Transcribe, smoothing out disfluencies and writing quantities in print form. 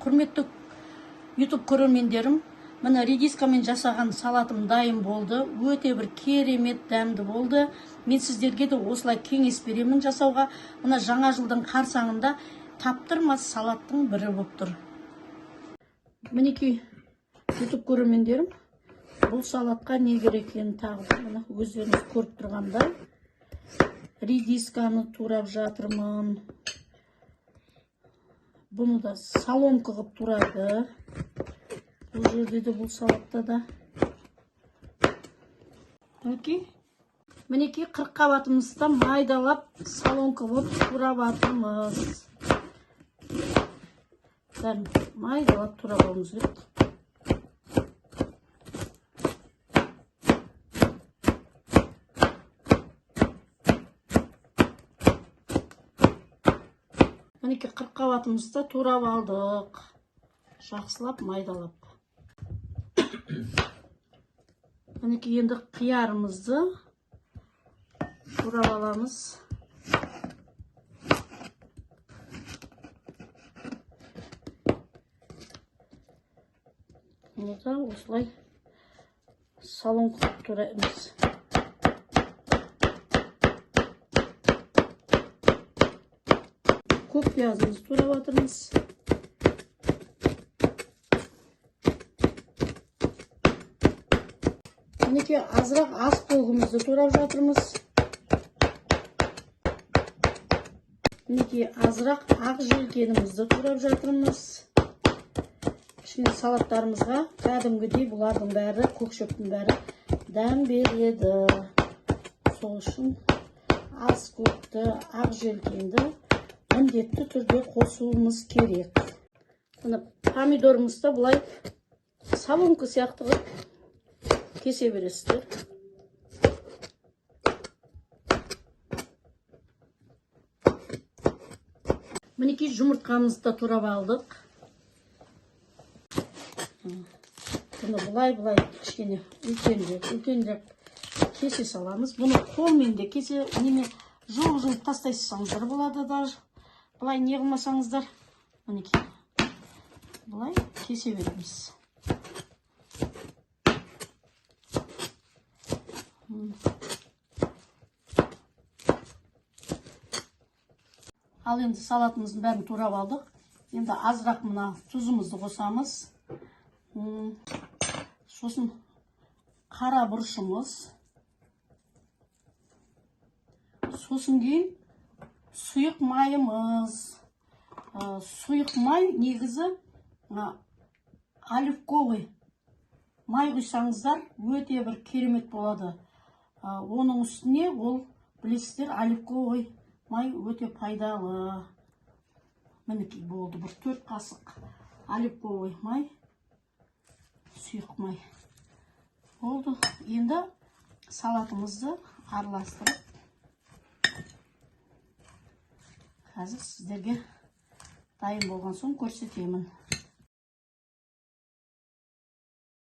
Құрметті YouTube көрермендерім, мына редискамен жасаған салатым дайын болды. Өте бір керемет дәмді болды. Мен сіздерге де осылай кеңес беремін жасауға. Мына жаңа жылдың қарсаңында таптырмас салаттың бірі болып тұр. Мінекей YouTube көрермендерім, бұл салатқа не керек екенін тағы мына өздеріңіз көріп тұрғандай редисканы турап жатырмын. Бұны да соломка қылып турады. Бұл жерде де бұл салатта да. Мінекей қырыққабатымызда майдалап соломка қылып турап жатырмыз. Майдалап турап алуымыз керек. Мінекей қырыққабатымызда турап алдық. Жақсылап майдалап. Мінекей енді қиярымызды турап аламыз. Оны да осылай соломка қылып тураймыз. Көк пиязымызды турап жатырмыз. Мінекей азырақ ас полғымызды турап жатырмыз. Мінекей азырақ ақ желкенімізді турап жатырмыз. Кішкене салаттарымызға кәдімгідей бұлардың бәрі, көкшөптің бәрі дәм береді. Сол үшін ас көкті, ақ желкенді міндетті түрде қосуымыз керек. Мына помидорымызды бұлай соломка сияқты қылып кесе бересіздер. Мінекей жұмыртқамызды турап алдық. Бұны бұлай кішкене үлкенірек кесе саламыз. Бұны қолмен де кесе, неме жұлып тастайсаңыздар болады даже. Бұлай не қылмасаңыздар, мінекей бұлай кесе береміз. Ал енді салатымыздың бәрін турап алдық. Енді азырақ мына тұзымызды қосамыз. Сосын қара бұрышымыз. Сосын кейін сұйық майымыз. Сұйық май негізі оливковый май құйсаңыздар өте бір керемет болады. Оның үстіне ол білесіздер, оливковый май өте пайдалы. Мінекей болды, бір 4 қасық оливковый май, сұйық май болды. Енді салатымызды араластырып қазір сіздерге дайын болған соң көрсетемін.